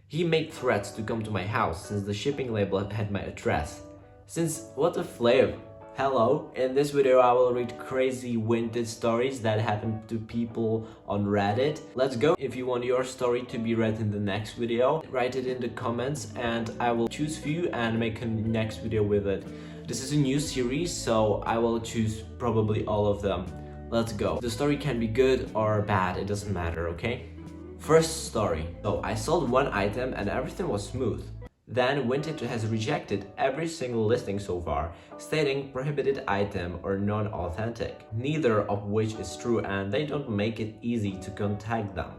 He made threats to come to my house since the shipping label had my address. Since what a flip! Hello, in this video I will read crazy vintage stories that happened to people on Reddit. Let's go! If you want your story to be read in the next video, write it in the comments and I will choose few and make a next video with it. This is a new series, so I will choose probably all of them. Let's go. The story can be good or bad, it doesn't matter, okay? First story. So I sold one item and everything was smooth. Then Vinted has rejected every single listing so far, stating prohibited item or non-authentic, neither of which is true and they don't make it easy to contact them.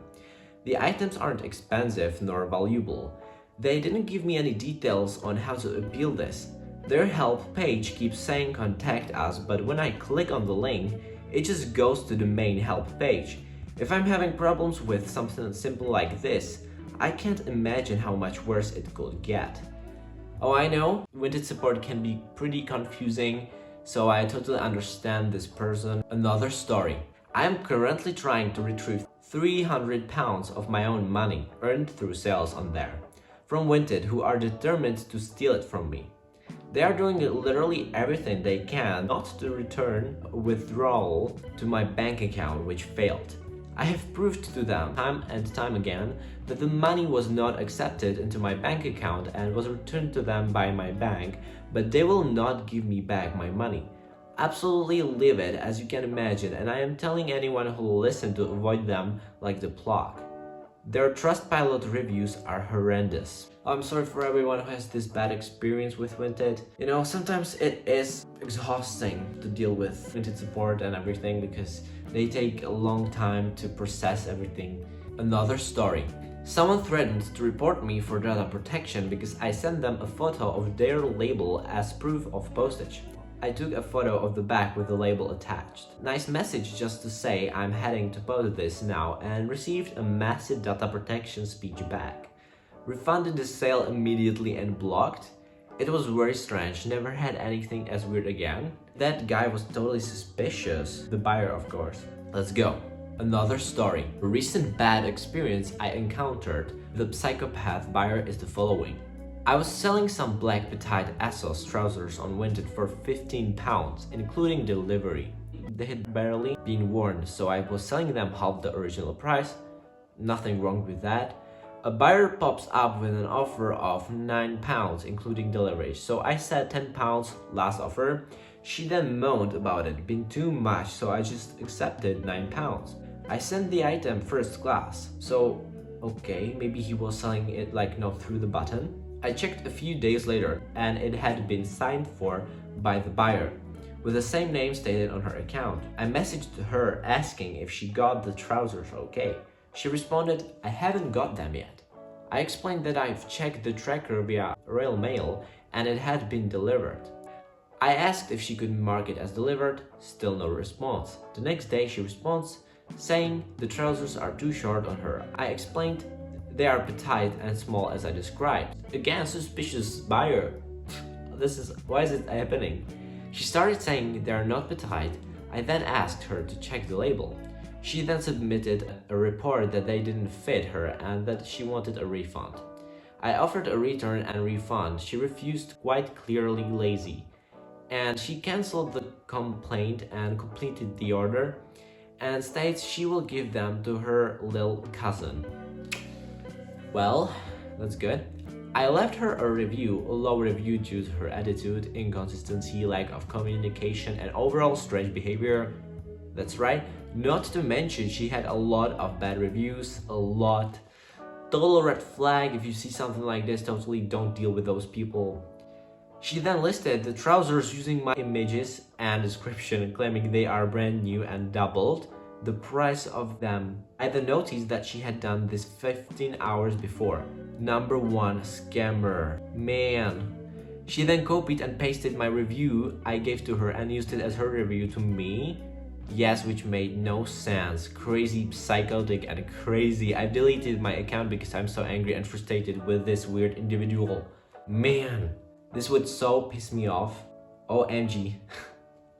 The items aren't expensive nor valuable. They didn't give me any details on how to appeal this. Their help page keeps saying contact us, but when I click on the link, it just goes to the main help page. If I'm having problems with something simple like this, I can't imagine how much worse it could get. Oh, I know, Vinted support can be pretty confusing, so I totally understand this person. Another story. I am currently trying to retrieve £300 of my own money earned through sales on there from Vinted, who are determined to steal it from me. They are doing literally everything they can not to return a withdrawal to my bank account, which failed. I have proved to them time and time again that the money was not accepted into my bank account and was returned to them by my bank, but they will not give me back my money. Absolutely livid, as you can imagine, and I am telling anyone who will listen to avoid them like the plague. Their Trustpilot reviews are horrendous. I'm sorry for everyone who has this bad experience with Vinted. You know, sometimes it is exhausting to deal with Vinted support and everything because they take a long time to process everything. Another story. Someone threatened to report me for data protection because I sent them a photo of their label as proof of postage. I took a photo of the bag with the label attached. Nice message just to say I'm heading to post this now and received a massive data protection speech back. Refunded the sale immediately and blocked. It was very strange, never had anything as weird again. That guy was totally suspicious. The buyer, of course. Let's go. Another story. A recent bad experience I encountered with a psychopath buyer is the following. I was selling some black petite ASOS trousers on Vinted for £15, including delivery. They had barely been worn, so I was selling them half the original price. Nothing wrong with that. A buyer pops up with an offer of £9, including delivery, so I said £10 last offer. She then moaned about it being too much, so I just accepted £9. I sent the item first class, so okay, maybe he was selling it like not through the button. I checked a few days later and it had been signed for by the buyer, with the same name stated on her account. I messaged her asking if she got the trousers okay. She responded, I haven't got them yet. I explained that I've checked the tracker via Royal Mail and it had been delivered. I asked if she could mark it as delivered, still no response. The next day she responds, saying the trousers are too short on her. I explained they are petite and small as I described. Again, suspicious buyer. Why is it happening? She started saying they are not petite. I then asked her to check the label. She then submitted a report that they didn't fit her and that she wanted a refund. I offered a return and refund. She refused, quite clearly lazy. And she cancelled the complaint and completed the order and states she will give them to her little cousin. Well, that's good. I left her a review, a low review due to her attitude, inconsistency, lack of communication, and overall strange behavior. That's right, not to mention she had a lot of bad reviews, a lot. Total red flag. If you see something like this, totally don't deal with those people. She then listed the trousers using my images and description, claiming they are brand new and doubled the price of them. I then noticed that she had done this 15 hours before. Number one scammer. Man. She then copied and pasted my review I gave to her and used it as her review to me. Yes, which made no sense. Crazy, psychotic, and crazy. I deleted my account because I'm so angry and frustrated with this weird individual. Man, this would so piss me off. OMG.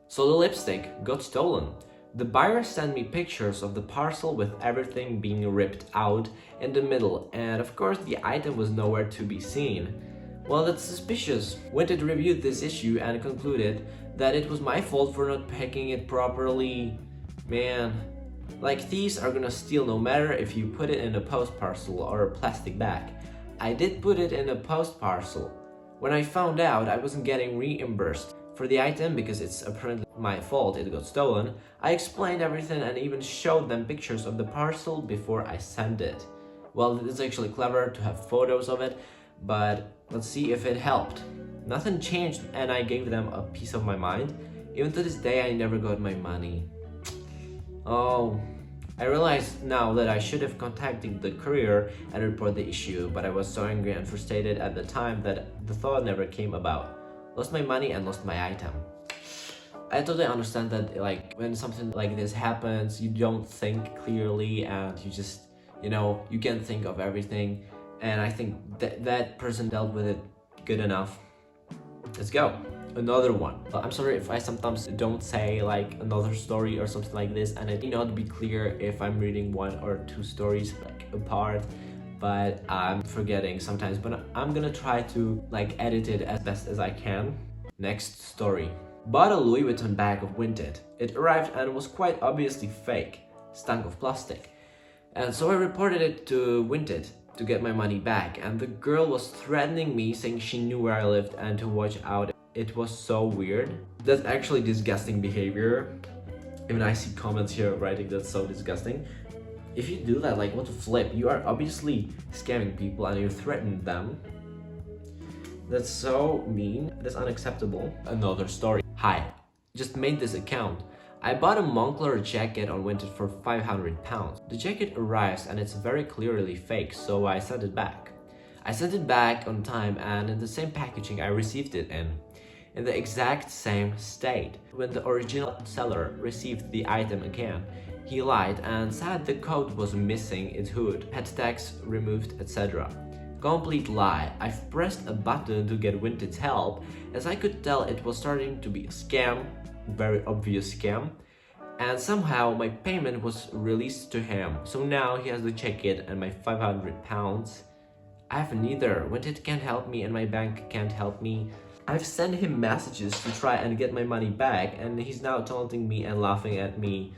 So the lipstick got stolen. The buyer sent me pictures of the parcel with everything being ripped out in the middle, and of course the item was nowhere to be seen. Well, that's suspicious. Vinted reviewed this issue and concluded that it was my fault for not packing it properly. Man, like thieves are gonna steal no matter if you put it in a post parcel or a plastic bag. I did put it in a post parcel. When I found out I wasn't getting reimbursed for the item because it's apparently my fault it got stolen, I explained everything and even showed them pictures of the parcel before I sent it. Well, it's actually clever to have photos of it, but let's see if it helped. Nothing changed and I gave them a piece of my mind. Even to this day I never got my money. Oh, I realize now that I should have contacted the courier and reported the issue, but I was so angry and frustrated at the time that the thought never came about. Lost my money and lost my item. I totally understand that like when something like this happens, you don't think clearly and you just, you can't think of everything. And I think that person dealt with it good enough. Let's go. Another one. I'm sorry if I sometimes don't say like another story or something like this, and it may not be clear if I'm reading one or two stories like apart, but I'm forgetting sometimes, but I'm gonna try to like edit it as best as I can. Next story. Bought a Louis Vuitton bag of Vinted. It arrived and was quite obviously fake, stunk of plastic. And so I reported it to Vinted to get my money back, and the girl was threatening me, saying she knew where I lived and to watch out. It was so weird. That's actually disgusting behavior. Even I see comments here writing that's so disgusting. If you do that, like what the flip? You are obviously scamming people and you threaten them. That's so mean. That's unacceptable. Another story. Hi, just made this account. I bought a Moncler jacket on Vinted for £500. The jacket arrives and it's very clearly fake, so I sent it back. I sent it back on time and in the same packaging I received it in the exact same state. When the original seller received the item again, he lied and said the coat was missing its hood, had tags removed, etc. Complete lie. I've pressed a button to get Vinted's help, as I could tell it was starting to be a scam, very obvious scam, and somehow my payment was released to him. So now he has the jacket and my £500. I have neither. Vinted can't help me and my bank can't help me. I've sent him messages to try and get my money back, and he's now taunting me and laughing at me.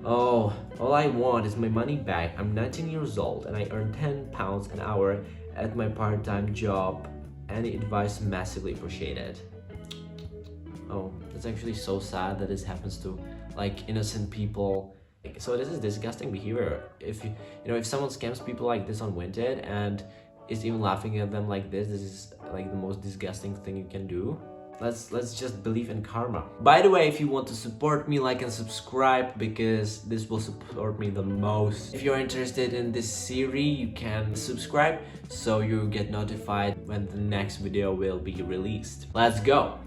Oh, all I want is my money back. I'm 19 years old and I earn £10 an hour at my part-time job. Any advice massively appreciated. Oh, that's actually so sad that this happens to like innocent people. So this is disgusting behavior. If if someone scams people like this on Vinted and is even laughing at them like this is like the most disgusting thing you can do. Let's just believe in karma. By the way, if you want to support me, like and subscribe, because this will support me the most. If you're interested in this series, you can subscribe so you get notified when the next video will be released. Let's go.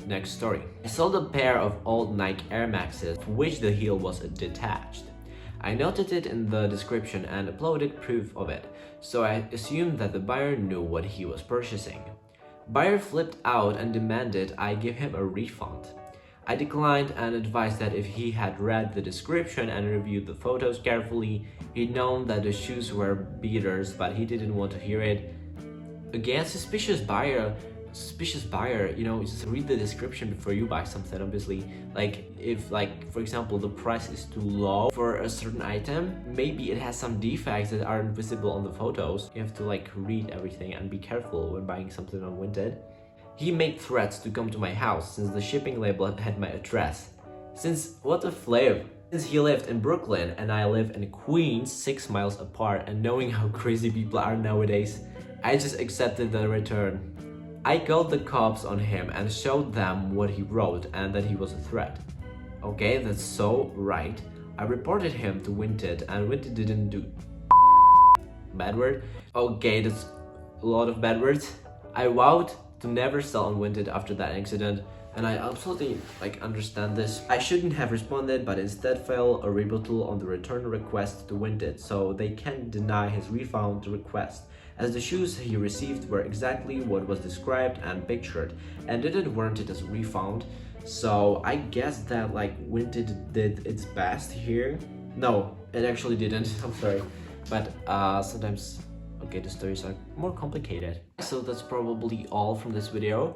Next story. I sold a pair of old Nike Air Maxes, for which the heel was detached. I noted it in the description and uploaded proof of it, so I assumed that the buyer knew what he was purchasing. Buyer flipped out and demanded I give him a refund. I declined and advised that if he had read the description and reviewed the photos carefully, he'd known that the shoes were beaters, but he didn't want to hear it. Again, suspicious buyer, just read the description before you buy something. Obviously, like if for example the price is too low for a certain item, maybe it has some defects that aren't visible on the photos. You have to like read everything and be careful when buying something on Vinted. He made threats to come to my house since the shipping label had my address. Since he lived in Brooklyn and I live in Queens, 6 miles apart, and knowing how crazy people are nowadays, I just accepted the return. I called the cops on him and showed them what he wrote and that he was a threat. Okay, that's so right. I reported him to Vinted and Vinted didn't do bad word. Okay, that's a lot of bad words. I vowed to never sell on Vinted after that incident, and I absolutely understand this. I shouldn't have responded, but instead filed a rebuttal on the return request to Vinted, so they can deny his refund request, as the shoes he received were exactly what was described and pictured and didn't warrant it as a refund. So I guess that like Vinted did its best here. No, it actually didn't. I'm sorry, but sometimes okay, the stories are more complicated. So that's probably all from this video.